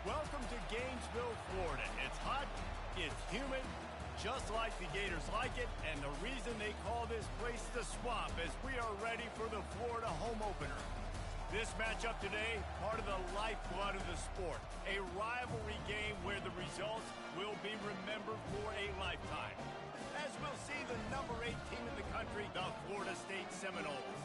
Welcome to Gainesville, Florida. It's hot, it's humid, just like the Gators like it, and the reason they call this place the Swamp is we are ready for the Florida home opener. This matchup today, part of the lifeblood of the sport, a rivalry game where the results will be remembered for a lifetime. As we'll see the number 8 team in the country, the Florida State Seminoles,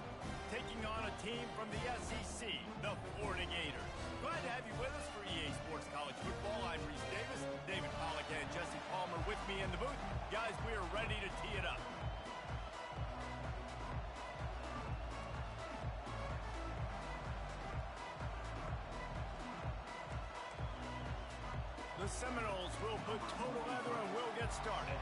taking on a team from the SEC, the Florida Gators. Glad to have you with us for EA Sports College Football. I'm Reese Davis, David Pollack and Jesse Palmer with me in the booth. Guys, we are ready to tee it up. The Seminoles will put total leather and we'll get started.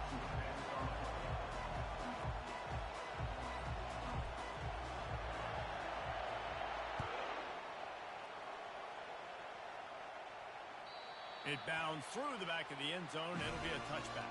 It bounds through the back of the end zone. It'll be a touchback.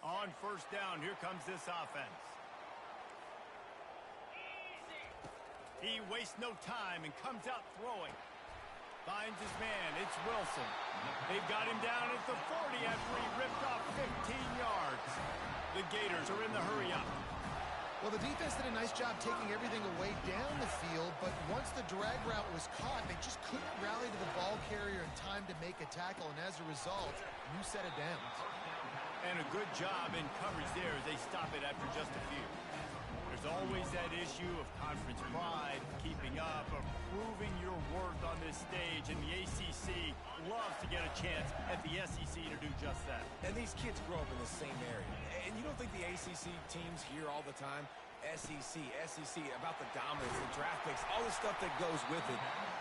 On first down, here comes this offense. He wastes no time and comes out throwing. Finds his man, it's Wilson. They've got him down at the 40 after he ripped off 15 yards. The Gators are in the hurry-up. Well, the defense did a nice job taking everything away down the field, but once the drag route was caught, they just couldn't rally to the ball carrier in time to make a tackle, and as a result, new set of downs. And a good job in coverage there as they stop it after just a few. There's always that issue of conference pride, keeping up, or proving your worth on this stage, and the ACC loves to get a chance at the SEC to do just that. And these kids grow up in the same area. And you don't think the ACC teams hear all the time, SEC, about the dominance, the draft picks, all the stuff that goes with it.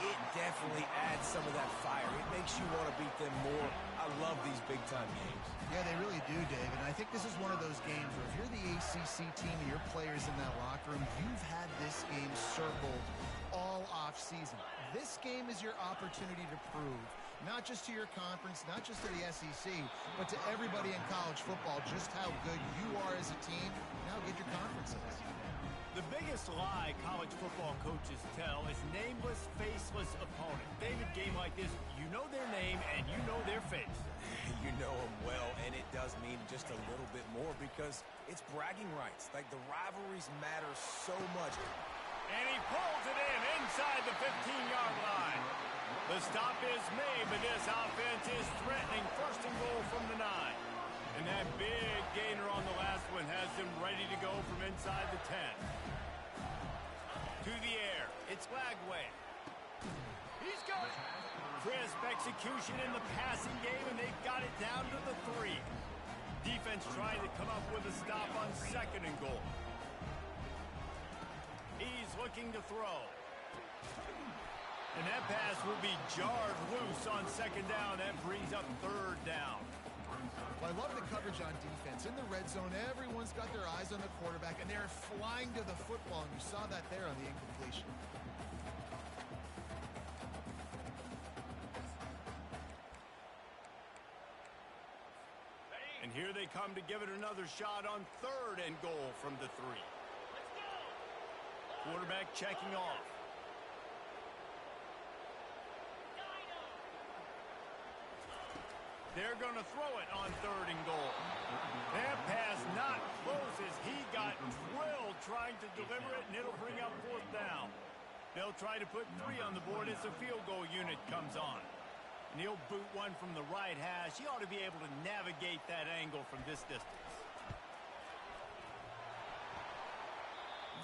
It definitely adds some of that fire. It makes you want to beat them more. I love these big-time games. Yeah, they really do, David. And I think this is one of those games where if you're the ACC team and your players in that locker room, you've had this game circled all off-season. This game is your opportunity to prove, not just to your conference, not just to the SEC, but to everybody in college football, just how good you are as a team and how good your conference is. The biggest lie college football coaches tell is nameless, faceless opponent. David, game like this, you know their name and you know their face. You know them well, and it does mean just a little bit more because it's bragging rights. Like, the rivalries matter so much. And he pulls it in inside the 15-yard line. The stop is made, but this offense is threatening first and goal from the 9. And that big gainer on the last one has them ready to go from inside the 10. To the air, it's Lagway. He's got it. Crisp execution in the passing game, and they've got it down to the 3. Defense trying to come up with a stop on second and goal. He's looking to throw. And that pass will be jarred loose on second down. That brings up third down. Well, I love the coverage on defense. In the red zone, everyone's got their eyes on the quarterback, and they're flying to the football, and you saw that there on the incompletion. And here they come to give it another shot on third and goal from the 3. Quarterback checking off. They're going to throw it on third and goal. That pass not close as he got drilled trying to deliver it, and it'll bring up fourth down. They'll try to put 3 on the board as the field goal unit comes on. And he'll boot one from the right hash. He ought to be able to navigate that angle from this distance.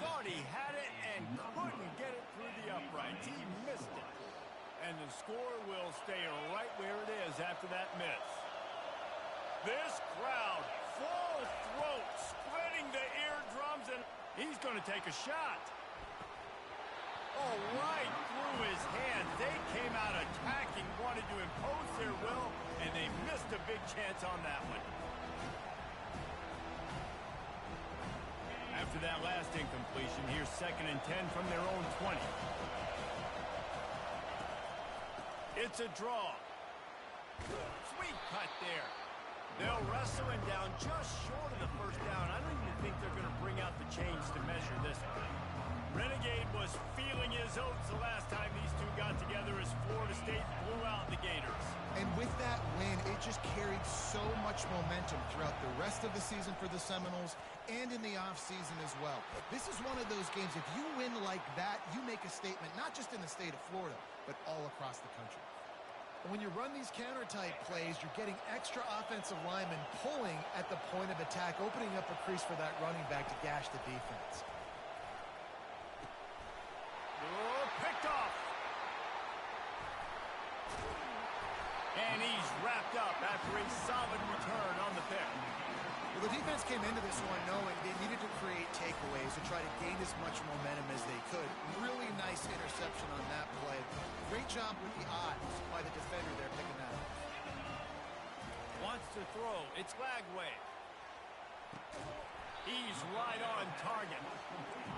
Thought he had it and couldn't get it through the uprights. He missed it. And the score will stay right where it is after that miss. This crowd, full throat, splitting the eardrums, and he's going to take a shot. Oh, right through his hands. They came out attacking, wanted to impose their will, and they missed a big chance on that one. After that last incompletion, here's 2nd and 10 from their own 20. It's a draw. Sweet cut there. They'll wrestle him down just short of the first down. I don't even think they're going to bring out the chains to measure this one. Renegade was feeling his oats the last time these two got together as Florida State blew out the Gators. And with that win, it just carried so much momentum throughout the rest of the season for the Seminoles and in the offseason as well. This is one of those games, if you win like that, you make a statement, not just in the state of Florida, but all across the country. When you run these counter-type plays, you're getting extra offensive linemen pulling at the point of attack, opening up a crease for that running back to gash the defense. Oh, picked off. And he's wrapped up after a solid return on the pick. Well, the defense came into this one knowing they needed to create takeaways to try to gain as much momentum as they could. Really nice interception on that play. Great job with the odds by the defender there picking that up. Wants to throw. It's Lagway. He's right on target.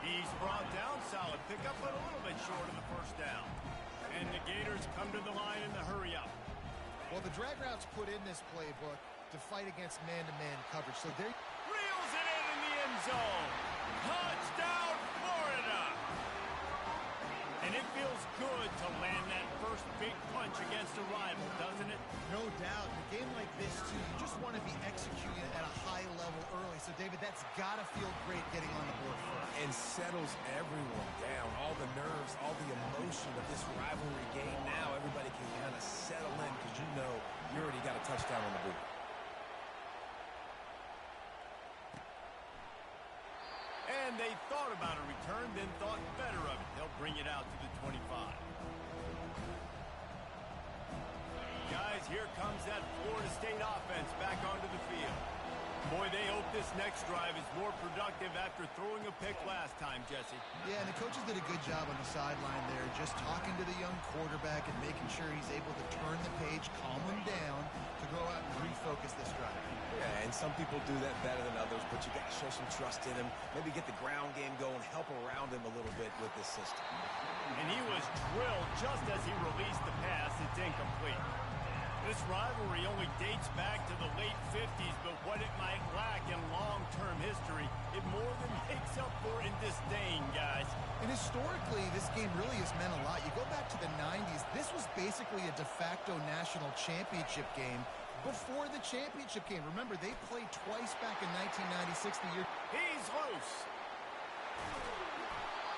He's brought down. Solid pickup, but a little bit short of the first down. And the Gators come to the line in the hurry up. Well, the drag routes put in this playbook to fight against man-to-man coverage. So they reels it in the end zone. Touchdown, Florida! And it feels good to land that first big punch against a rival, doesn't it? No doubt. In a game like this, too, you just want to be executing at a high level early. So, David, that's got to feel great getting on the board first. And settles everyone down. All the nerves, all the emotion of this rivalry game. Now everybody can kind of settle in because you know you already got a touchdown on the board. And they thought about a return, then thought better of it. They'll bring it out to the 25. Guys, here comes that Florida State offense back onto the field. Boy, they hope this next drive is more productive after throwing a pick last time, Jesse. Yeah, and the coaches did a good job on the sideline there, just talking to the young quarterback and making sure he's able to turn the page, calm him down to go out and refocus this drive. Yeah, and some people do that better than others, but you got to show some trust in him. Maybe get the ground game going, help around him a little bit with this system. And he was drilled just as he released the pass. It's incomplete. This rivalry only dates back to the late 50s, but what it might lack in long-term history, it more than makes up for in disdain, guys. And historically, this game really has meant a lot. You go back to the 90s, this was basically a de facto national championship game before the championship game. Remember, they played twice back in 1996, the year. He's loose.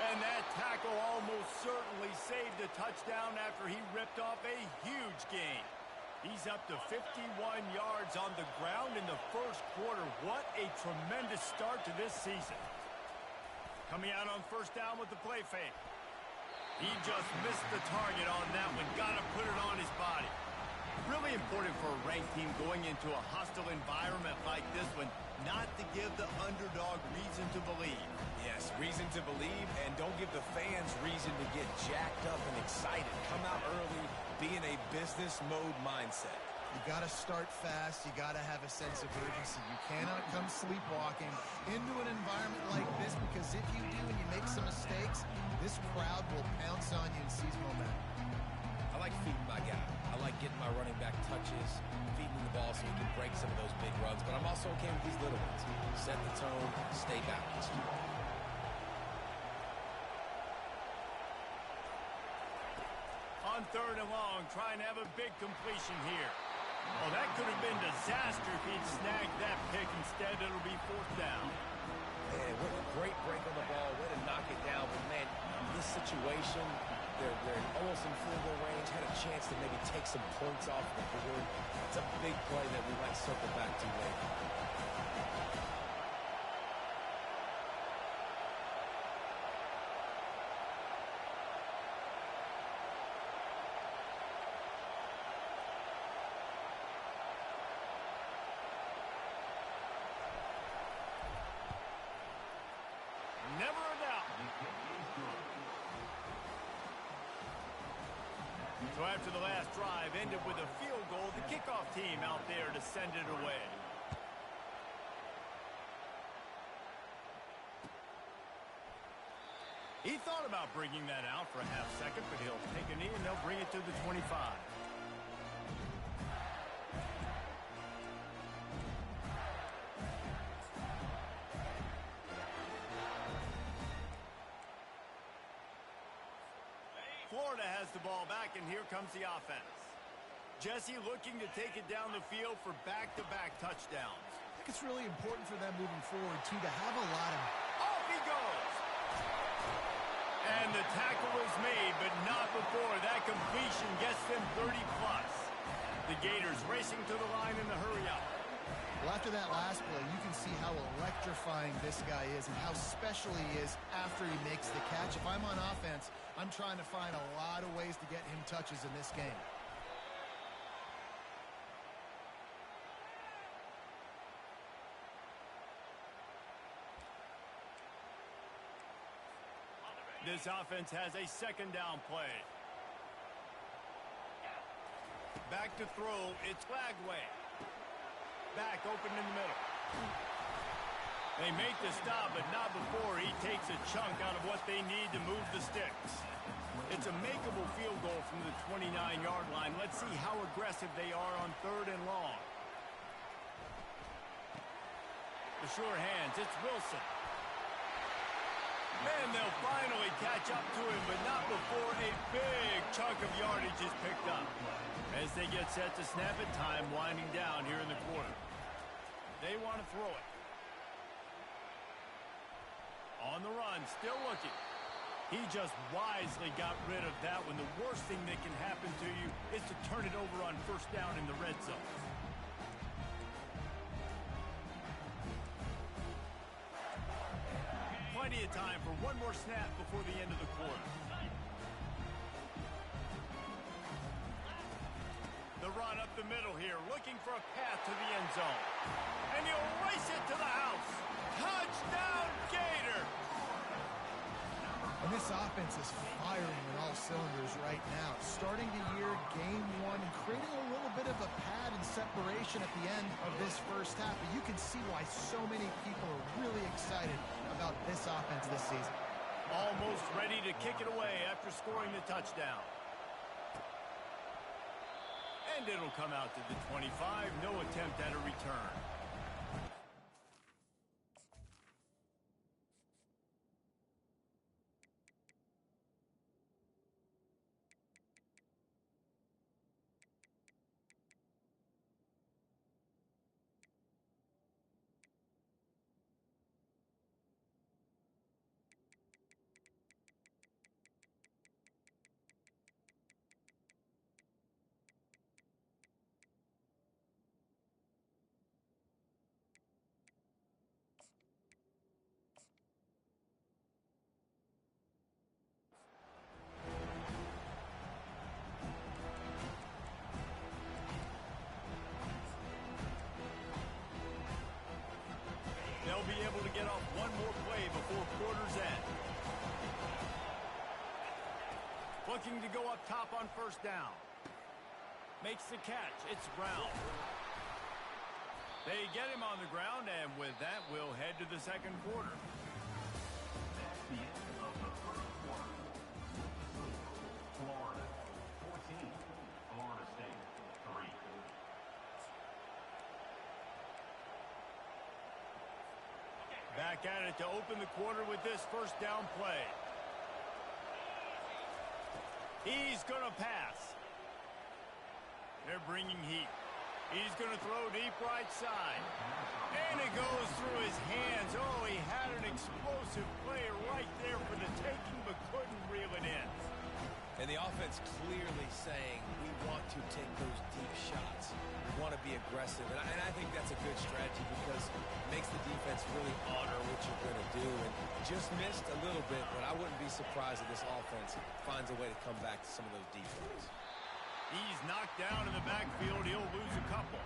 And that tackle almost certainly saved a touchdown after he ripped off a huge gain. He's up to 51 yards on the ground in the first quarter. What a tremendous start to this season. Coming out on first down with the play fake. He just missed the target on that one. Got to put it on his body. Really important for a ranked team going into a hostile environment like this one, not to give the underdog reason to believe. Yes, reason to believe, and don't give the fans reason to get jacked up and excited. Come out early, be in a business mode mindset. You got to start fast. You got to have a sense of urgency. You cannot come sleepwalking into an environment like this, because if you do and you make some mistakes, this crowd will pounce on you and seize momentum. I like feeding my guy. I like getting my running back touches, feeding the ball so he can break some of those big runs. But I'm also okay with these little ones. Set the tone, stay balanced. On third and long, trying to have a big completion here. Oh, that could have been disaster if he'd snagged that pick. Instead, it'll be fourth down. Man, what a great break on the ball. Way to knock it down. But, man, this situation. They're almost in field goal range, had a chance to maybe take some points off the board. It's a big play that we might circle back to later. Never a doubt. So after the last drive ended with a field goal, the kickoff team out there to send it away. He thought about bringing that out for a half second, but he'll take a knee and they'll bring it to the 25. Florida has the ball back, and here comes the offense. Jesse looking to take it down the field for back-to-back touchdowns. I think it's really important for them moving forward, too, to have a lot of... Off he goes! And the tackle is made, but not before that completion gets them 30-plus. The Gators racing to the line in the hurry-up. Well, after that last play, you can see how electrifying this guy is and how special he is after he makes the catch. If I'm on offense, I'm trying to find a lot of ways to get him touches in this game. This offense has a second down play. Back to throw, it's Lagway. Back open in the middle. They make the stop, but not before he takes a chunk out of what they need to move the sticks. It's a makeable field goal from the 29-yard line. Let's see how aggressive they are on 3rd and long. The sure hands, it's Wilson. And they'll finally catch up to him, but not before a big chunk of yardage is picked up. As they get set to snap it, time winding down here in the quarter. They want to throw it. On the run, still looking. He just wisely got rid of that one. The worst thing that can happen to you is to turn it over on 1st down in the red zone. Plenty of time for one more snap before the end of the quarter. The run up the middle here, looking for a path to the end zone. And he'll race it to the house. Touchdown, Gator! And this offense is firing on all cylinders right now. Starting the year, game 1, and creating a little bit of a pad and separation at the end of this first half. But you can see why so many people are really excited about this offense this season. Almost ready to kick it away after scoring the touchdown. And it'll come out to the 25. No attempt at a return. They'll be able to get off one more play before quarter's end. Looking to go up top on 1st down. Makes the catch. It's Brown. They get him on the ground, and with that, we'll head to the 2nd quarter. Florida 14, Florida State 3. Back at it to open the quarter with this 1st down play. He's going to pass. They're bringing heat. He's going to throw deep right side. And it goes through his hands. Oh, he had an explosive play right there for the taking, but couldn't reel aggressive, and I think that's a good strategy because it makes the defense really honor what you're going to do. And just missed a little bit, but I wouldn't be surprised if this offense finds a way to come back to some of those defenses. He's knocked down in the backfield. He'll lose a couple.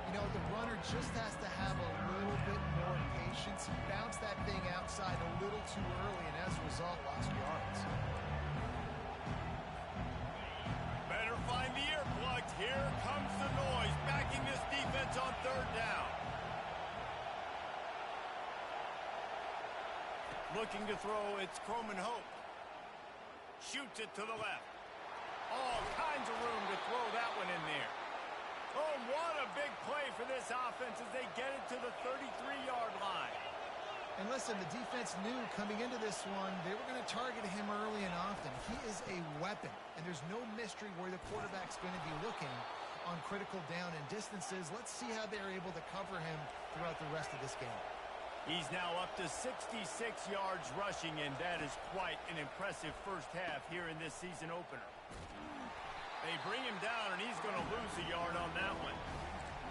You know, the runner just has to have a little bit more patience. He bounced that thing outside a little too early, and as a result, lost yards. Better find the earplugs. Here comes the noise, backing this defense on third down. Looking to throw, it's Croman Hope. Shoots it to the left. All kinds of room to throw that one in there. Oh, what a big play for this offense as they get it to the 33-yard line. And listen, the defense knew coming into this one, they were going to target him early and often. He is a weapon, and there's no mystery where the quarterback's going to be looking on critical down and distances. Let's see how they're able to cover him throughout the rest of this game. He's now up to 66 yards rushing, and that is quite an impressive first half here in this season opener. They bring him down, and he's going to lose a yard on that one.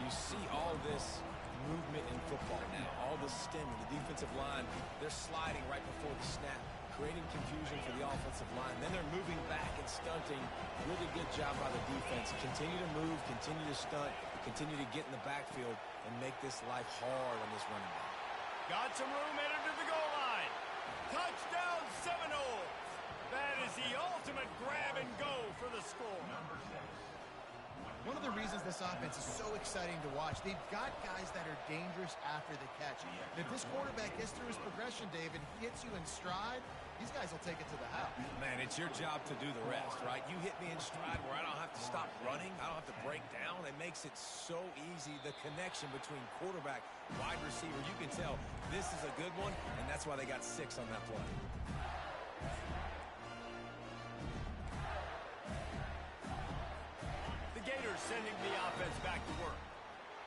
You see all this movement in football now, all the stemming, the defensive line, they're sliding right before the snap, creating confusion for the offensive line. Then they're moving back and stunting. Really good job by the defense. Continue to move, continue to stunt, continue to get in the backfield and make this life hard on this running back. Got some room, headed to the goal line. Touchdown Seminoles. That is the ultimate grab and go for the score. One of the reasons this offense is so exciting to watch, they've got guys that are dangerous after the catch. And if this quarterback gets through his progression, David, hits you in stride, these guys will take it to the house. Man, it's your job to do the rest, right? You hit me in stride where I don't have to stop running. I don't have to break down. It makes it so easy. The connection between quarterback, wide receiver, you can tell this is a good one, and that's why they got 6 on that play. The Gators sending the offense back to work.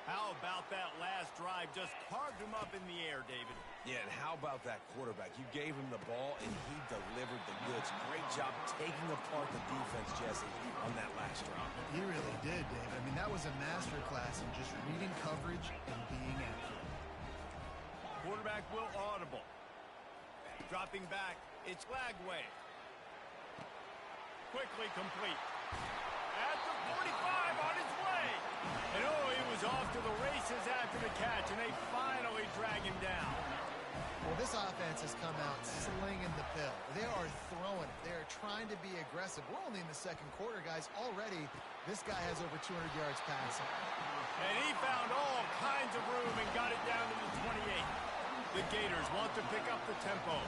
How about that last drive? Just carved him up in the air, David. Yeah, and how about that quarterback? You gave him the ball, and he delivered the goods. Great job taking apart the defense, Jesse, on that last drive. He really did, David. I mean, that was a masterclass in just reading coverage and being accurate. Quarterback will audible. Dropping back, it's Lagway. Quickly complete. At the 45 on his way. And oh, he was off to the races after the catch, and they finally drag him down. Well, this offense has come out slinging the pill. They are throwing it. They are trying to be aggressive. We're only in the second quarter, guys. Already, this guy has over 200 yards passing. And he found all kinds of room and got it down to the 28. The Gators want to pick up the tempo.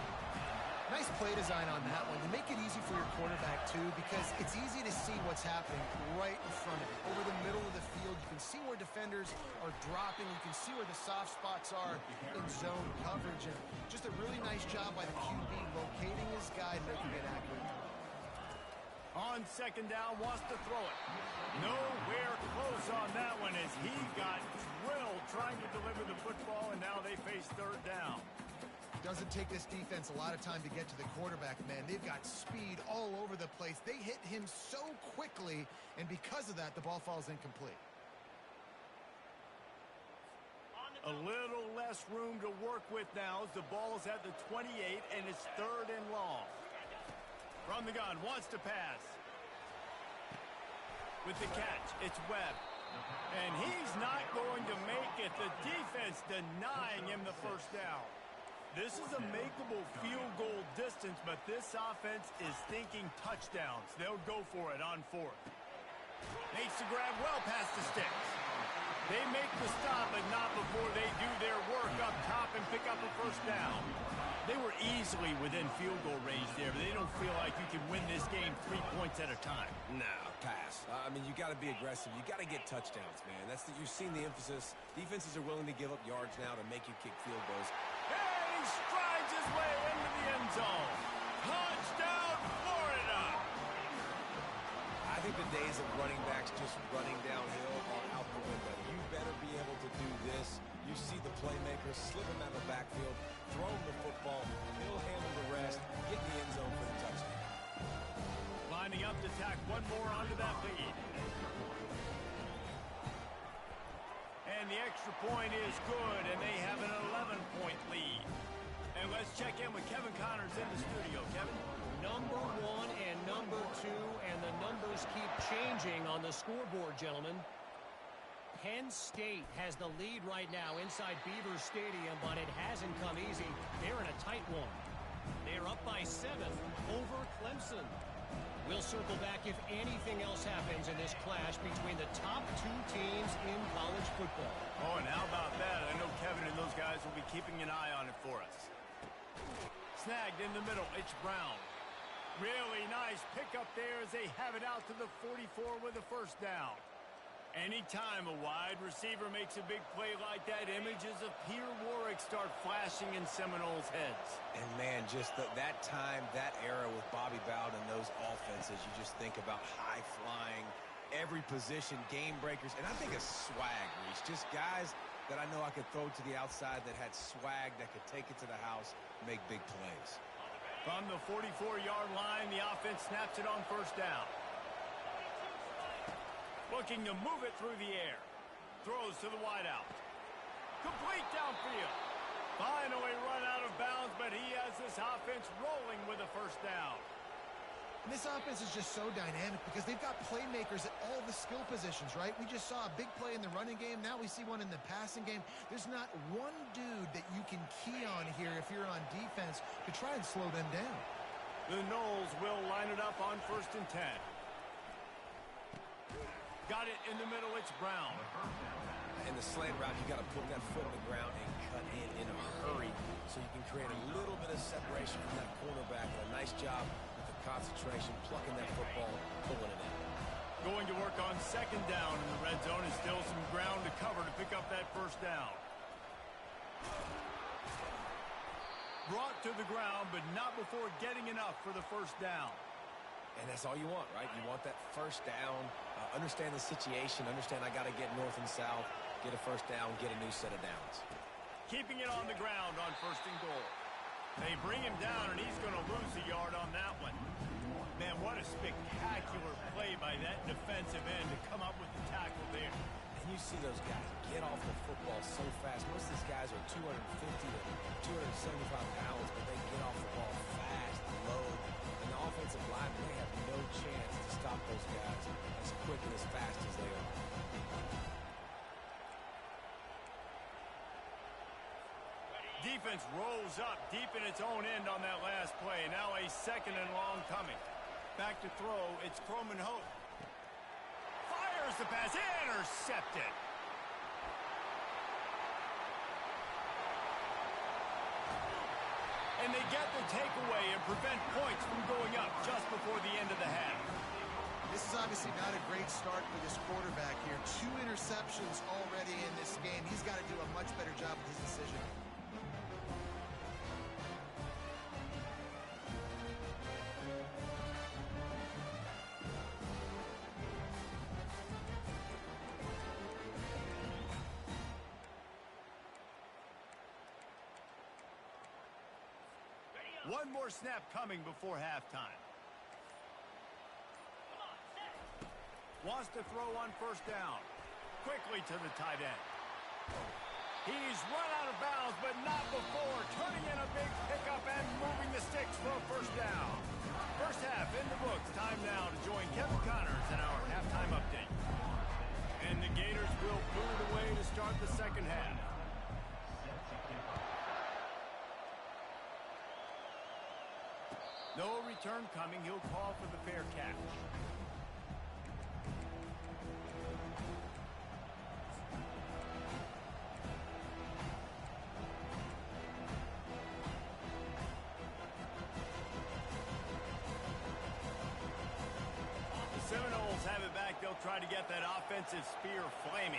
Nice play design on that one. To make it easy for your quarterback, too, because it's easy to see what's happening right in front of you. Over the middle of the field, you can see where defenders are dropping. You can see where the soft spots are in zone coverage. And just a really nice job by the QB locating his guy and making it accurate. On second down, wants to throw it. Nowhere close on that one as he got drilled trying to deliver the football, and now they face third down. Doesn't take this defense a lot of time to get to the quarterback, man. They've got speed all over the place. They hit him so quickly, and because of that, the ball falls incomplete. A little less room to work with now as the ball is at the 28, and it's third and long. From the gun, wants to pass. With the catch, it's Webb. And he's not going to make it. The defense denying him the first down. This is a makeable field goal distance, but this offense is thinking touchdowns. They'll go for it on fourth. Makes the grab well past the sticks. They make the stop, but not before they do their work up top and pick up a first down. They were easily within field goal range there, but they don't feel like you can win this game 3 points at a time. No, pass. I mean, you got to be aggressive. You got to get touchdowns, man. You've seen the emphasis. Defenses are willing to give up yards now to make you kick field goals. And he strides his way into the end zone. Touchdown, Florida! I think the days of running backs just running downhill are out the window. You better be able to do this. You see the playmaker, slip him out of the backfield, throw him the football, he'll handle the rest, get in the end zone for the touchdown. Lining up to tack one more onto that lead. And the extra point is good, and they have an 11-point lead. And let's check in with Kevin Connors in the studio. Kevin? Number 1 and number 2, and the numbers keep changing on the scoreboard, gentlemen. Penn State has the lead right now inside Beaver Stadium, but it hasn't come easy. They're in a tight one. They're up by 7 over Clemson. We'll circle back if anything else happens in this clash between the top 2 teams in college football. Oh, and how about that? I know Kevin and those guys will be keeping an eye on it for us. Snagged in the middle, it's Brown. Really nice pickup there as they have it out to the 44 with a first down. Anytime a wide receiver makes a big play like that, images of Peter Warwick start flashing in Seminoles' heads. And, man, just that time, that era with Bobby Bowden and those offenses, you just think about high-flying, every position, game breakers, and I think of swag, Reese. Just guys that I know I could throw to the outside that had swag that could take it to the house, make big plays. From the 44-yard line, the offense snaps it on first down. Looking to move it through the air. Throws to the wideout. Complete downfield. Finally run out of bounds, but he has this offense rolling with a first down. And this offense is just so dynamic because they've got playmakers at all the skill positions, right? We just saw a big play in the running game. Now we see one in the passing game. There's not one dude that you can key on here if you're on defense to try and slow them down. The Noles will line it up on 1st and 10. Got it in the middle, it's Brown. In the slant route, you got to put that foot on the ground and cut in a hurry so you can create a little bit of separation from that cornerback. And a nice job with the concentration, plucking that football, pulling it in. Going to work on 2nd down in the red zone, and still some ground to cover to pick up that first down. Brought to the ground, but not before getting enough for the first down. And that's all you want, right? You want that first down, understand the situation, understand I got to get north and south, get a first down, get a new set of downs. Keeping it on the ground on 1st and goal. They bring him down, and he's going to lose a yard on that one. Man, what a spectacular play by that defensive end to come up with the tackle there. And you see those guys get off the football so fast. Most of these guys are 250 to 275 pounds, but they get off the ball fast, low. And the offensive line, they have no chance to stop those guys as quick and as fast as they are. Defense rolls up deep in its own end on that last play. Now a 2nd and long coming. Back to throw, it's Croman Hope. Fires the pass, intercepted. And they get the takeaway and prevent points from going up just before the end of the half. This is obviously not a great start for this quarterback here. 2 interceptions already in this game. He's got to do a much better job with his decision. One more snap coming before halftime. Wants to throw on 1st down. Quickly to the tight end. He's run out of bounds, but not before. Turning in a big pickup and moving the sticks for a first down. First half in the books. Time now to join Kevin Connors in our halftime update. And the Gators will boot it away to start the 2nd half. No return coming. He'll call for the fair catch. The Seminoles have it back. They'll try to get that offensive spear flaming.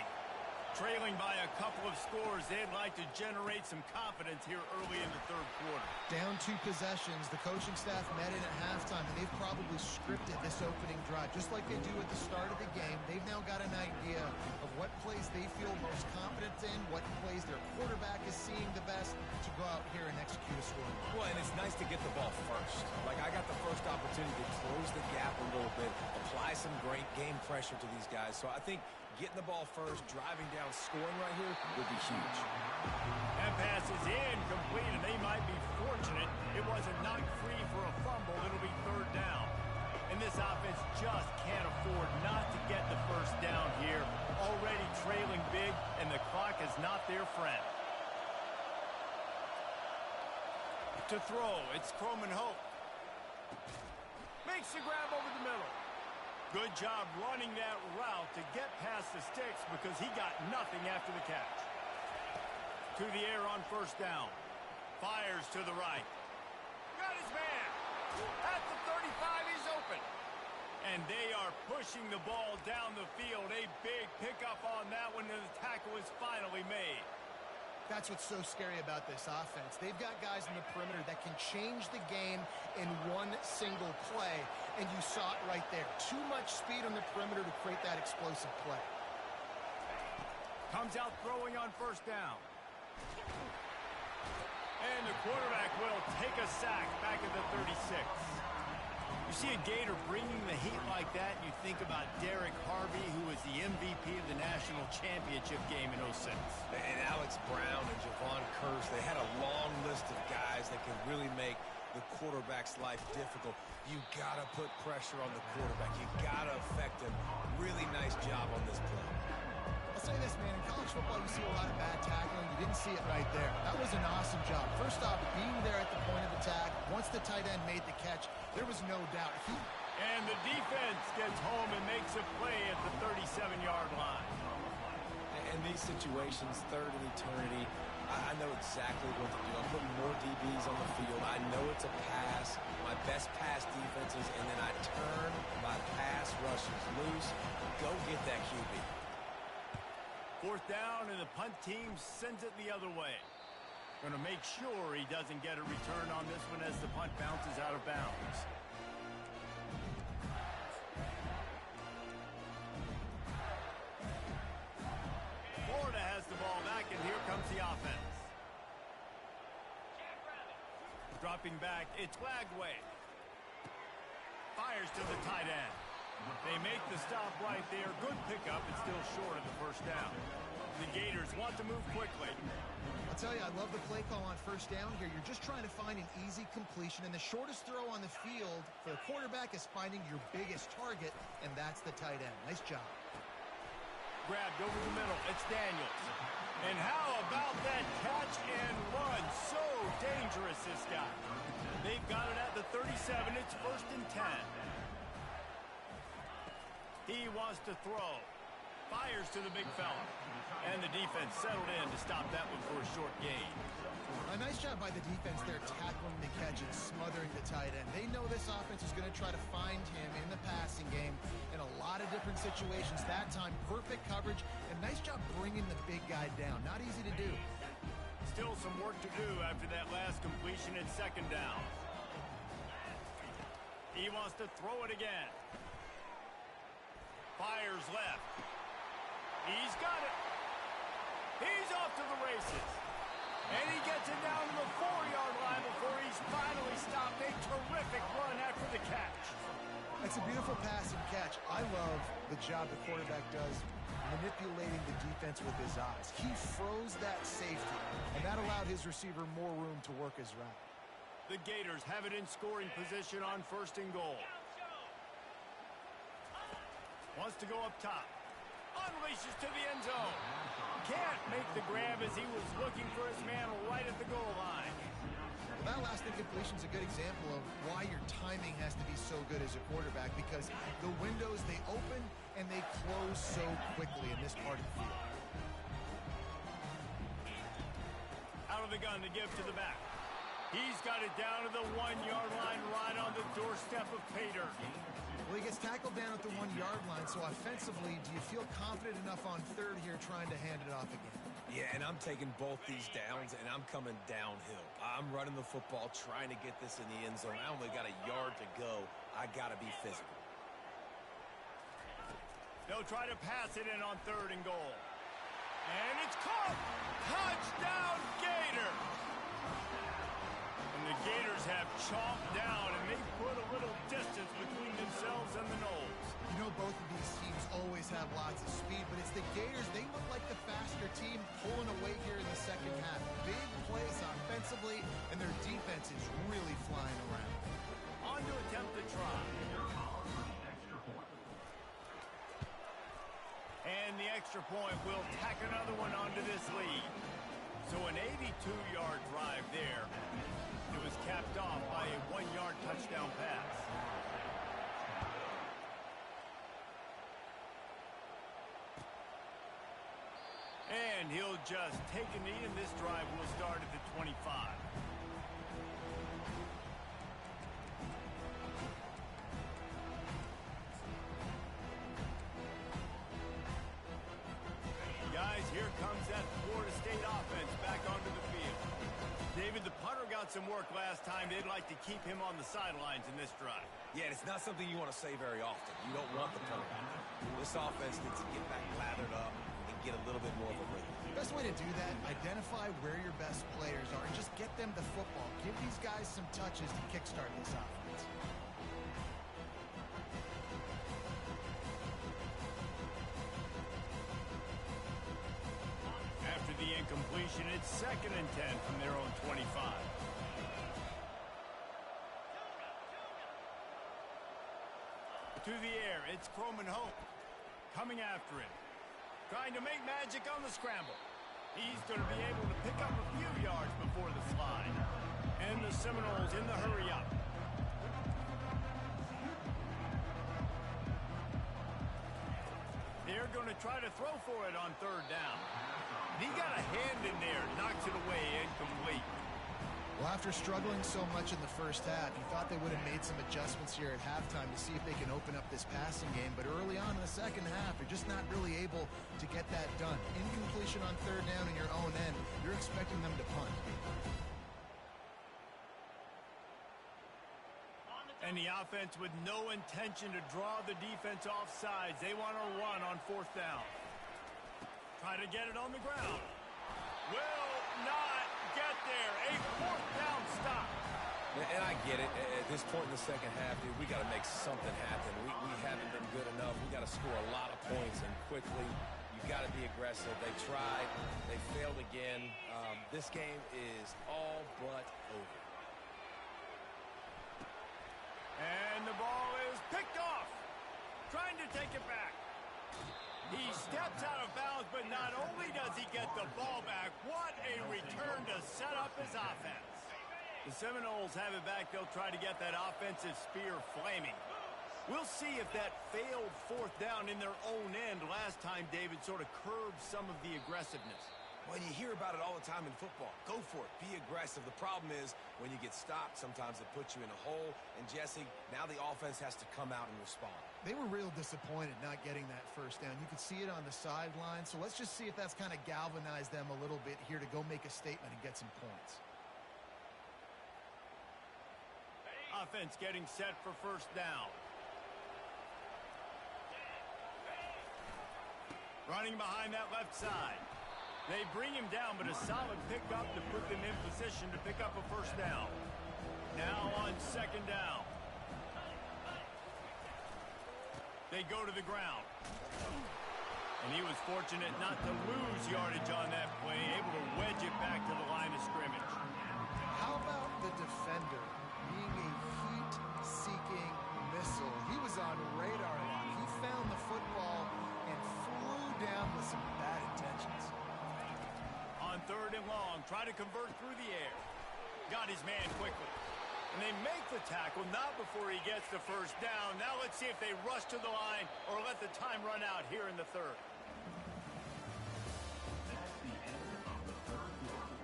Trailing by a couple of scores, they'd like to generate some confidence here early in the 3rd quarter. Down 2 possessions. The coaching staff met in at halftime, and they've probably scripted this opening drive. Just like they do at the start of the game, they've now got an idea of what plays they feel most confident in, what plays their quarterback is seeing the best to go out here and execute execute a score. Well, and it's nice to get the ball first. Like, I got the first opportunity to close the gap a little bit, apply some great game pressure to these guys. So I think getting the ball first, driving down, scoring right here would be huge. That pass is incomplete, and they might be fortunate it wasn't knocked free for a fumble. It'll be third down. And this offense just can't afford not to get the first down here. Already trailing big, and the clock is not their friend. To throw, it's Croman Hope. Makes the grab over the middle. Good job running that route to get past the sticks because he got nothing after the catch. To the air on first down. Fires to the right. Got his man. At the 35, he's open. And they are pushing the ball down the field. A big pickup on that one, and the tackle is finally made. That's what's so scary about this offense. They've got guys in the perimeter that can change the game in one single play, and you saw it right there. Too much speed on the perimeter to create that explosive play. Comes out throwing on first down. And the quarterback will take a sack back at the 36. You see a Gator bringing the heat like that, and you think about Derek Harvey, who was the MVP of the national championship game in 06. And Alex Brown and Javon Curse, they had a long list of guys that can really make the quarterback's life difficult. You got to put pressure on the quarterback. You got to affect him. Really nice job on this play. I'll say this, man, in college football you see a lot of bad tackling. You didn't see it right there. That was an awesome job. First off, being there at the point of attack. Once the tight end made the catch, there was no doubt. And the defense gets home and makes a play at the 37-yard line. In these situations, third and eternity, I know exactly what to do. I'm putting more DBs on the field. I know it's a pass, my best pass defenses, and then I turn my pass rushers loose. Go get that QB. Fourth down, and the punt team sends it the other way. Going to make sure he doesn't get a return on this one as the punt bounces out of bounds. Florida has the ball back, and here comes the offense. Dropping back, it's Wagway. Fires to the tight end. They make the stop right there. Good pickup, and still short of the first down. The Gators want to move quickly. I'll tell you, I love the play call on first down here. You're just trying to find an easy completion, and the shortest throw on the field for the quarterback is finding your biggest target, and that's the tight end. Nice job. Grabbed over the middle. It's Daniels. And how about that catch and run? So dangerous, this guy. They've got it at the 37. It's first and 10. He wants to throw. Fires to the big fella. And the defense settled in to stop that one for a short gain. A nice job by the defense there, tackling the catch and smothering the tight end. They know this offense is going to try to find him in the passing game in a lot of different situations. That time, perfect coverage, and nice job bringing the big guy down. Not easy to do. Still some work to do after that last completion at second down. He wants to throw it again. Fires left. He's got it. He's off to the races. And he gets it down to the 4-yard line before he's finally stopped. A terrific run after the catch. It's a beautiful pass and catch. I love the job the quarterback does manipulating the defense with his eyes. He froze that safety, and that allowed his receiver more room to work his route. The Gators have it in scoring position on first and goal. Wants to go up top. Unleashes to the end zone. Can't make the grab as he was looking for his man right at the goal line. Well, that last incompletion is a good example of why your timing has to be so good as a quarterback, because the windows, they open and they close so quickly in this part of the field. Out of the gun to give to the back. He's got it down to the 1-yard line, right on the doorstep of Pater. Well, he gets tackled down at the 1-yard line, so offensively, do you feel confident enough on third here trying to hand it off again? Yeah, and I'm taking both these downs, and I'm coming downhill. I'm running the football, trying to get this in the end zone. I only got a yard to go. I got to be physical. They'll try to pass it in on third and goal. And it's caught! Touchdown, Gator! chomp down, and they put a little distance between themselves and the Noles. You know, both of these teams always have lots of speed, but it's the Gators. They look like the faster team pulling away here in the second half. Big plays offensively, and their defense is really flying around. On to attempt the try. And the extra point will tack another one onto this lead. So an 82-yard drive there. It was capped off by a 1-yard touchdown pass. And he'll just take a knee, and this drive will start at the 25. Guys, here comes that Florida State offense back onto the field. David, the punter got some work last time. They'd like to keep him on the sidelines in this drive. Yeah, it's not something you want to say very often. You don't want the punter. This offense needs to get back lathered up and get a little bit more of a rhythm. Best way to do that, identify where your best players are and just get them the football. Give these guys some touches to kickstart this offense. After the incompletion, it's 2nd and 10 from their own 25. To the air, it's Croman Hope. Coming after him. Trying to make magic on the scramble. He's going to be able to pick up a few yards before the slide. And the Seminoles in the hurry up. They're going to try to throw for it on 3rd down. He got a hand in there, knocks it away, incomplete. Well, after struggling so much in the first half, you thought they would have made some adjustments here at halftime to see if they can open up this passing game. But early on in the second half, they're just not really able to get that done. Incompletion on 3rd down in your own end, you're expecting them to punt. And the offense with no intention to draw the defense off sides. They want to run on 4th down. Try to get it on the ground. Will not get there. A 4th down stop. And I get it. At this point in the second half, dude, we got to make something happen. We haven't been good enough. We got to score a lot of points and quickly. You got to be aggressive. They tried. They failed again. This game is all but over. And the ball is picked off. Trying to take it back. He steps out of bounds, but not only does he get the ball back, what a return to set up his offense. The Seminoles have it back. They'll try to get that offensive spear flaming. We'll see if that failed 4th down in their own end last time, David, sort of curbed some of the aggressiveness. Well, you hear about it all the time in football. Go for it. Be aggressive. The problem is when you get stopped, sometimes it puts you in a hole. And, Jesse, now the offense has to come out and respond. They were real disappointed not getting that 1st down. You could see it on the sideline. So let's just see if that's kind of galvanized them a little bit here to go make a statement and get some points. Offense getting set for 1st down. Running behind that left side. They bring him down, but a solid pickup to put them in position to pick up a 1st down. Now on 2nd down. They go to the ground. And he was fortunate not to lose yardage on that play, able to wedge it back to the line of scrimmage. How about the defender being a heat-seeking missile? He was on radar lock. He found the football and flew down with some bad intentions. On 3rd and long, try to convert through the air. Got his man quickly. And they make the tackle, not before he gets the 1st down. Now let's see if they rush to the line or let the time run out here in the 3rd. That's the end of the 3rd quarter.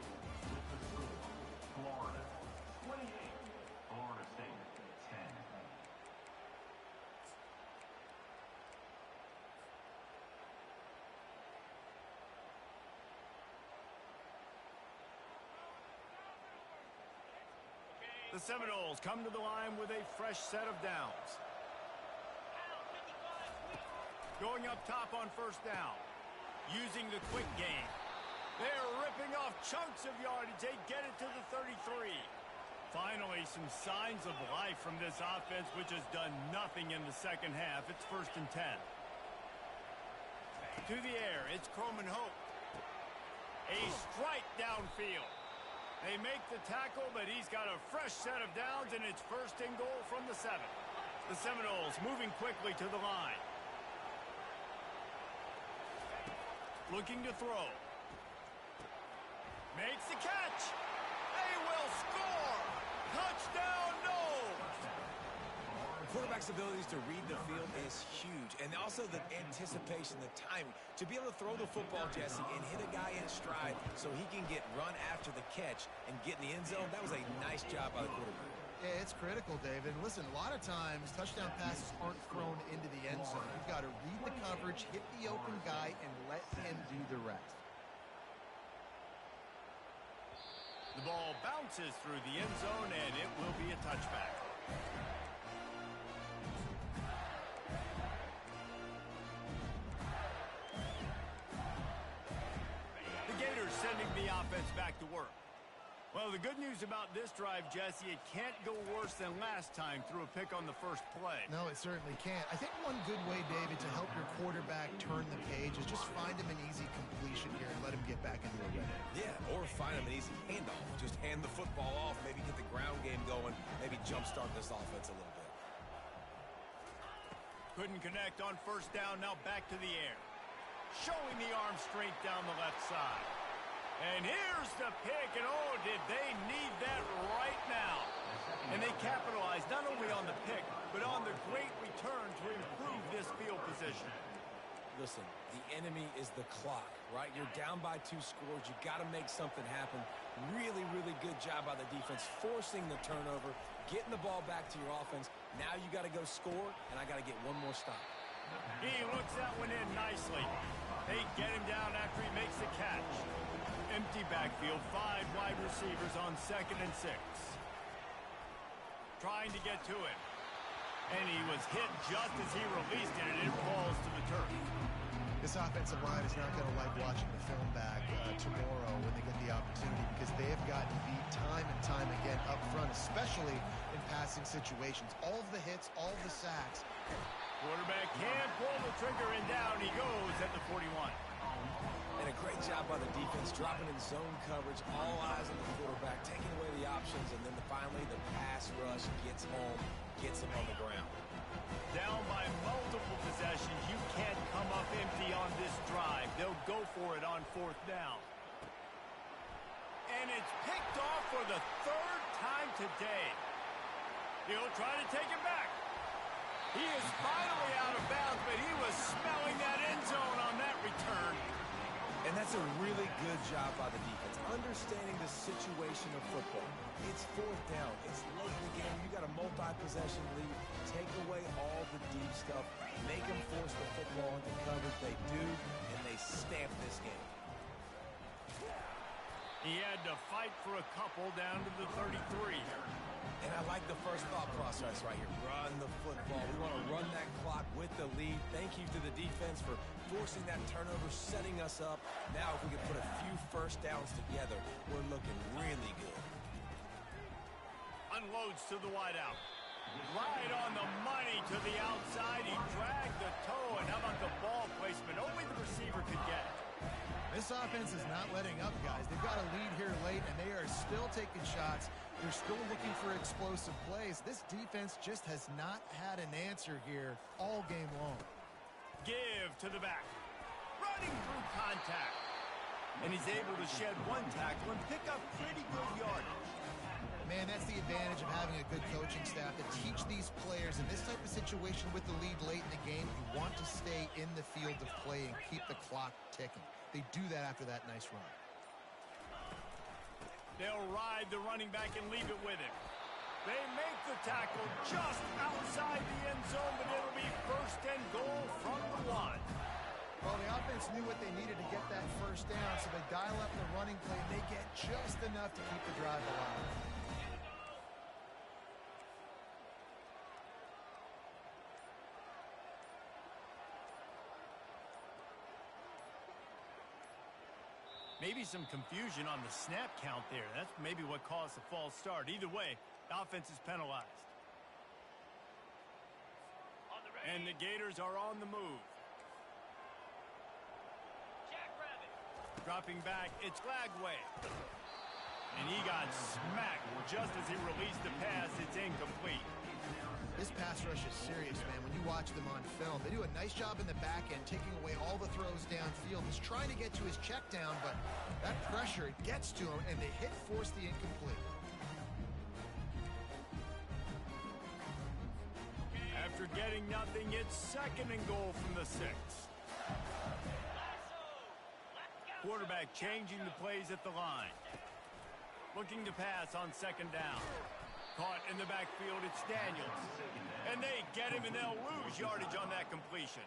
With the score, Florida 28, Florida State 10. The Seminoles come to the line with a fresh set of downs. Going up top on 1st down. Using the quick game. They're ripping off chunks of yardage. They get it to the 33. Finally some signs of life from this offense, which has done nothing in the second half. It's 1st and 10. To the air, it's Croman Hope. A strike downfield. They make the tackle, but he's got a fresh set of downs, and it's 1st and goal from the 7. The Seminoles moving quickly to the line. Looking to throw. Makes the catch. They will score. Touchdown, Noles. The quarterback's abilities to read the field is huge. And also the anticipation, the timing. To be able to throw the football, Jesse, and hit a guy in stride so he can get run after the catch and get in the end zone, that was a nice job by the quarterback. Yeah, it's critical, David. Listen, a lot of times touchdown passes aren't thrown into the end zone. You've got to read the coverage, hit the open guy, and let him do the rest. The ball bounces through the end zone, and it will be a touchback. The Gators sending the offense back to work. Well, the good news about this drive, Jesse, it can't go worse than last time through a pick on the first play. No, it certainly can't. I think one good way, David, to help your quarterback turn the page is just find him an easy completion here and let him get back into a rhythm. Yeah, or find him an easy handoff. Just hand the football off, maybe get the ground game going, maybe jumpstart this offense a little bit. Couldn't connect on 1st down, now back to the air. Showing the arm strength down the left side. And here's the pick, and oh, did they need that right now. And they capitalized not only on the pick, but on the great return to improve this field position. Listen, the enemy is the clock, right? You're down by 2 scores. You got to make something happen. Really, really good job by the defense, forcing the turnover, getting the ball back to your offense. Now you got to go score, and I got to get one more stop. He looks that one in nicely. They get him down after he makes the catch. Empty backfield, 5 wide receivers on 2nd and 6. Trying to get to it. And he was hit just as he released it, and it falls to the turf. This offensive line is not going to like watching the film back tomorrow when they get the opportunity because they have gotten beat time and time again up front, especially in passing situations. All of the hits, all of the sacks. Quarterback can't pull the trigger, and down he goes at the 41. And a great job by the defense, dropping in zone coverage, all eyes on the quarterback, taking away the options, and then finally the pass rush gets home, gets him on the ground. Down by multiple possessions, you can't come up empty on this drive. They'll go for it on 4th down. And it's picked off for the 3rd time today. He'll try to take it back. He is finally out of bounds, but he was smelling that end zone on that return. And that's a really good job by the defense, understanding the situation of football. It's 4th down. It's late in the game. You got a multi-possession lead. Take away all the deep stuff. Make them force the football into coverage. They do, and they stamp this game. He had to fight for a couple down to the 33. And I like the first thought process right here. Run the football. We want to run that clock with the lead. Thank you to the defense for forcing that turnover, setting us up. Now if we can put a few 1st downs together, we're looking really good. Unloads to the wideout. Right on the money to the outside. He dragged the toe, and how about the ball placement? Only the receiver could get it. This offense is not letting up, guys. They've got a lead here late, and they are still taking shots. They're still looking for explosive plays. This defense just has not had an answer here all game long. Give to the back. Running through contact. And he's able to shed 1 tackle and pick up pretty good yardage. Man, that's the advantage of having a good coaching staff to teach these players in this type of situation with the lead late in the game. You want to stay in the field of play and keep the clock ticking. They do that after that nice run. They'll ride the running back and leave it with him. They make the tackle just outside the end zone, but it'll be 1st and goal from the 1. Well, the offense knew what they needed to get that 1st down, so they dial up the running play, and they get just enough to keep the drive alive. Maybe some confusion on the snap count there. That's maybe what caused the false start. Either way, the offense is penalized. And the Gators are on the move. Dropping back, it's Glagway. And he got smacked just as he released the pass. It's incomplete. This pass rush is serious, man. When you watch them on film, they do a nice job in the back end, taking away all the throws downfield. He's trying to get to his check down, but that pressure, it gets to him, and the hit forced the incomplete. After getting nothing, it's 2nd and goal from the 6. Quarterback changing the plays at the line. Looking to pass on 2nd down. Caught in the backfield, it's Daniels. And they get him, and they'll lose yardage on that completion.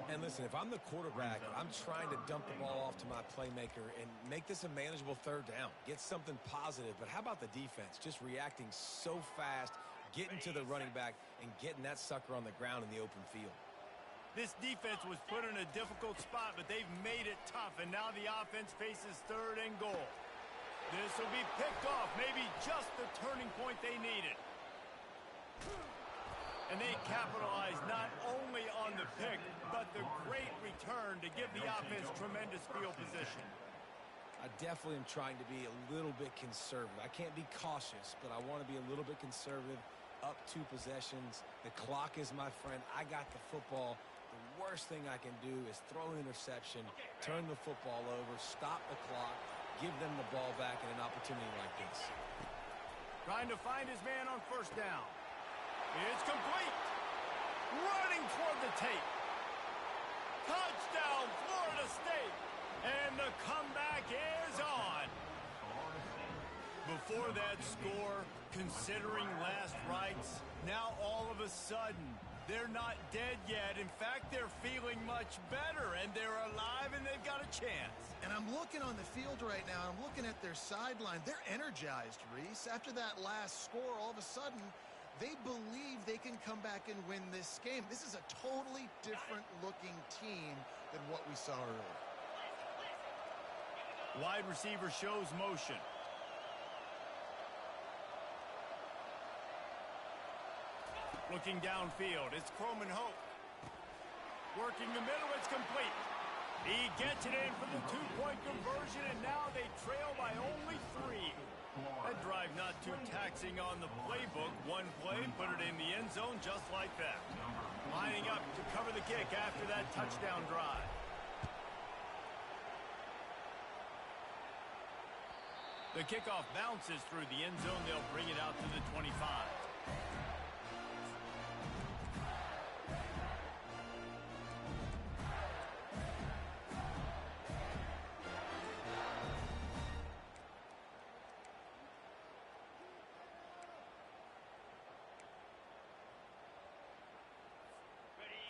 And listen, if I'm the quarterback, I'm trying to dump the ball off to my playmaker and make this a manageable 3rd down. Get something positive. But how about the defense? Just reacting so fast, getting to the running back, and getting that sucker on the ground in the open field. This defense was put in a difficult spot, but they've made it tough, and now the offense faces 3rd and goal. This will be picked off, maybe just the turning point they needed. And they capitalized not only on the pick, but the great return to give the offense tremendous field position. I definitely am trying to be a little bit conservative. I can't be cautious, but I want to be a little bit conservative. Up 2 possessions. The clock is my friend. I got the football. The worst thing I can do is throw an interception, turn the football over, stop the clock, give them the ball back in an opportunity like this. Trying to find his man on 1st down. It's complete. Running toward the tape. Touchdown, Florida State. And the comeback is on. Before that score, considering last rites, now all of a sudden, they're not dead yet. In fact, they're feeling much better, and they're alive, and they've got a chance. And I'm looking on the field right now. I'm looking at their sideline. They're energized, Reese. After that last score, all of a sudden, they believe they can come back and win this game. This is a totally different-looking team than what we saw earlier. Wide receiver shows motion. Looking downfield, it's Croman Hope. Working the middle, it's complete. He gets it in for the 2-point conversion, and now they trail by only 3. That drive not too taxing on the playbook. One play, put it in the end zone just like that. Lining up to cover the kick after that touchdown drive. The kickoff bounces through the end zone. They'll bring it out to the 25.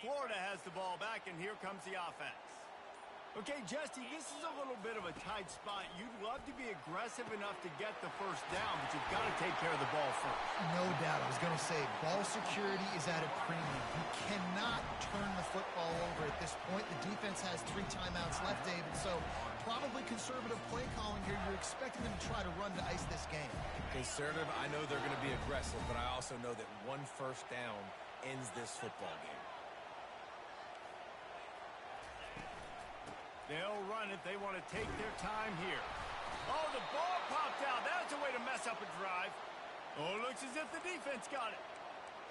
Florida has the ball back, and here comes the offense. Okay, Jesse, this is a little bit of a tight spot. You'd love to be aggressive enough to get the 1st down, but you've got to take care of the ball first. No doubt. I was going to say, ball security is at a premium. You cannot turn the football over at this point. The defense has 3 timeouts left, David, so probably conservative play calling here. You're expecting them to try to run to ice this game. Conservative, I know they're going to be aggressive, but I also know that 1 first down ends this football game. They'll run it. They want to take their time here. Oh, the ball popped out. That's a way to mess up a drive. Oh, it looks as if the defense got it.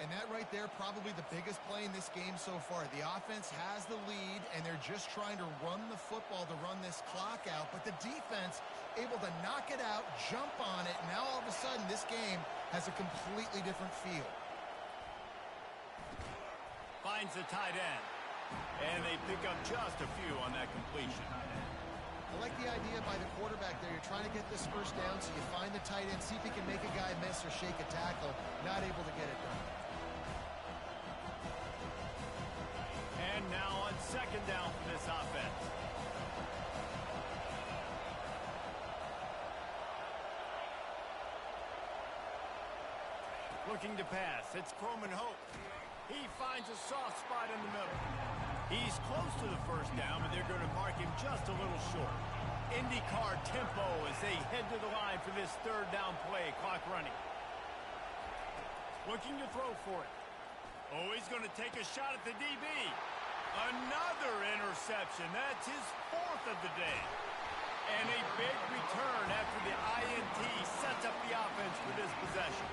And that right there, probably the biggest play in this game so far. The offense has the lead, and they're just trying to run the football to run this clock out. But the defense able to knock it out, jump on it. Now all of a sudden, this game has a completely different feel. Finds the tight end. And they pick up just a few on that completion. I like the idea by the quarterback there. You're trying to get this 1st down, so you find the tight end, see if he can make a guy miss or shake a tackle. Not able to get it done. And now on 2nd down for this offense. Looking to pass. It's Croman Hope. He finds a soft spot in the middle. He's close to the 1st down, but they're going to mark him just a little short. IndyCar tempo as they head to the line for this third down play. Clock running. Looking to throw for it. Oh, he's going to take a shot at the DB. Another interception. That's his fourth of the day. And a big return after the INT sets up the offense for this possession.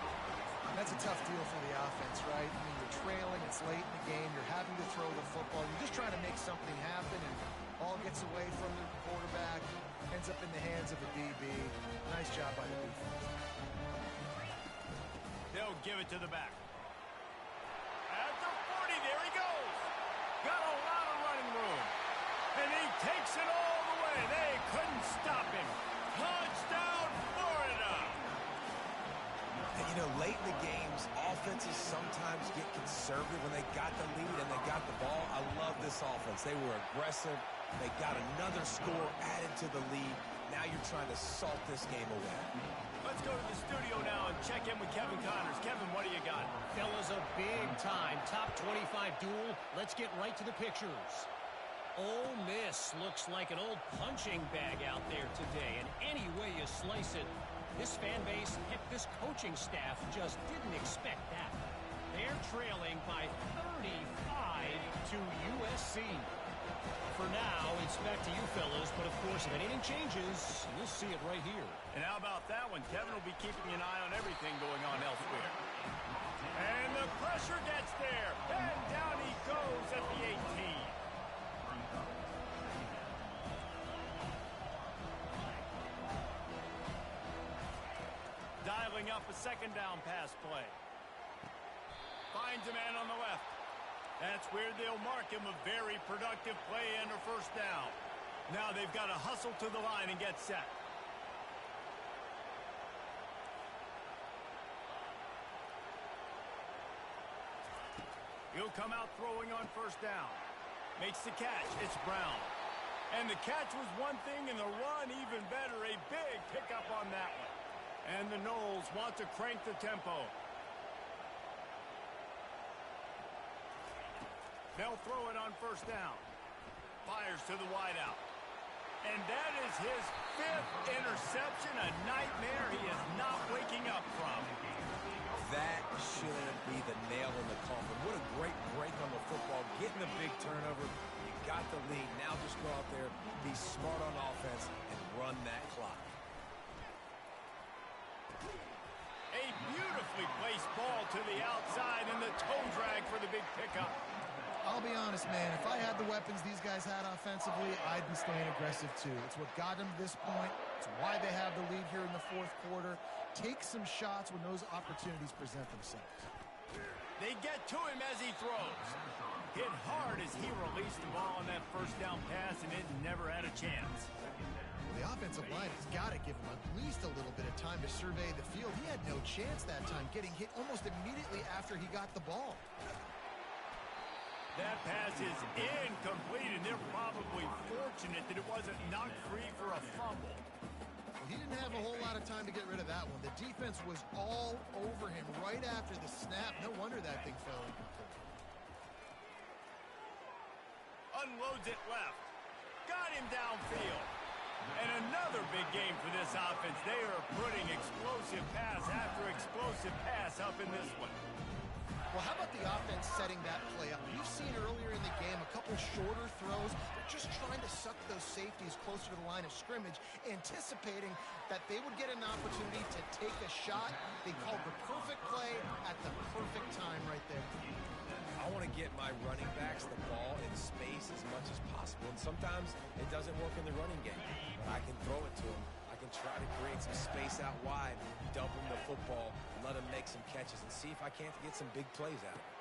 That's a tough deal for the offense, right? I mean, you're trailing, it's late in the game, you're having to throw the football, you're just trying to make something happen, and ball gets away from the quarterback, ends up in the hands of a DB. Nice job by the defense. They'll give it to the back. At the 40, there he goes. Got a lot of running room. And he takes it all the way. They couldn't stop him. Touchdown, Florida. And, you know, late in the games, offenses sometimes get conservative when they got the lead and they got the ball. I love this offense. They were aggressive. They got another score added to the lead. Now you're trying to salt this game away. Let's go to the studio now and check in with Kevin Connors. Kevin, what do you got? Fellas, a big-time top 25 duel. Let's get right to the pictures. Ole Miss looks like an old punching bag out there today, and any way you slice it, this fan base, heck, this coaching staff just didn't expect that. They're trailing by 35 to USC. For now, it's back to you fellas, but of course, if anything changes, you'll see it right here. And how about that one? Kevin will be keeping an eye on everything going on elsewhere. And the pressure gets there, and down he goes at the 18. Dialing up a second down pass play. Finds a man on the left. That's where they'll mark him a very productive play and a first down. Now they've got to hustle to the line and get set. He'll come out throwing on first down. Makes the catch. It's Brown. And the catch was one thing and the run even better. A big pickup on that one. And the Noles want to crank the tempo. They'll throw it on first down. Fires to the wideout. And that is his fifth interception, a nightmare he is not waking up from. That should be the nail in the coffin. What a great break on the football. Getting a big turnover. You got the lead. Now just go out there, be smart on offense, and run that clock. A beautifully placed ball to the outside and the toe drag for the big pickup. I'll be honest, man, if I had the weapons these guys had offensively, I'd be staying aggressive too. It's what got them to this point. It's why they have the lead here in the fourth quarter. Take some shots when those opportunities present themselves. They get to him as he throws. Hit hard as he released the ball on that first down pass, and it never had a chance. The offensive line has got to give him at least a little bit of time to survey the field. He had no chance that time, getting hit almost immediately after he got the ball. That pass is incomplete, and they're probably fortunate that it wasn't knocked free for a fumble. Well, he didn't have a whole lot of time to get rid of that one. The defense was all over him right after the snap. No wonder that thing fell incomplete. Unloads it left. Got him downfield. And another big game for this offense. They are putting explosive pass after explosive pass up in this one. Well, how about the offense setting that play up? You've seen earlier in the game a couple shorter throws. They're just trying to suck those safeties closer to the line of scrimmage, anticipating that they would get an opportunity to take a shot. They called the perfect play at the perfect time right there. I want to get my running backs the ball in space as much as possible. And sometimes it doesn't work in the running game, but I can throw it to them. I can try to create some space out wide, dump them the football, let them make some catches, and see if I can't get some big plays out of it.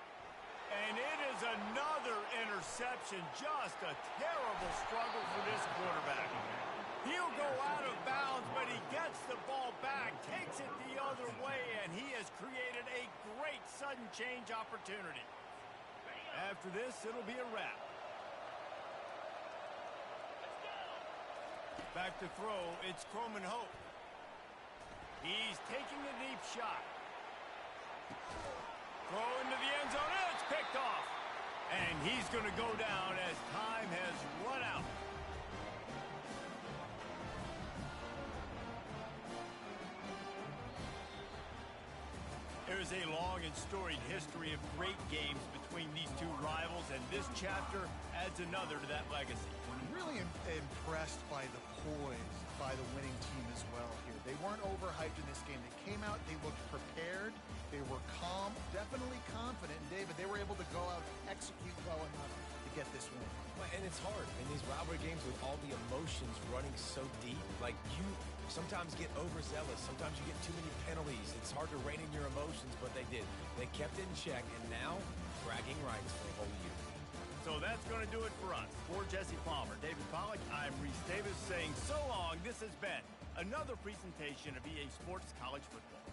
And it is another interception. Just a terrible struggle for this quarterback. He'll go out of bounds, but he gets the ball back, takes it the other way, and he has created a great sudden change opportunity. After this, it'll be a wrap. Back to throw, it's Croman Hope. He's taking the deep shot. Throw into the end zone, and it's picked off. And he's going to go down as time has run out. is a long and storied history of great games between these two rivals, and this chapter adds another to that legacy. Really impressed by the poise by the winning team as well here. They weren't overhyped in this game. They came out, they looked prepared, they were calm, definitely confident, and David, they were able to go out and execute well enough to get this win. And it's hard in these rivalry games with all the emotions running so deep. Like, you sometimes get overzealous. Sometimes you get too many penalties. It's hard to rein in your emotions, but they did. They kept it in check, and now bragging rights for a whole year. So that's going to do it for us. For Jesse Palmer, David Pollack, I'm Reese Davis saying so long. This has been another presentation of EA Sports College Football.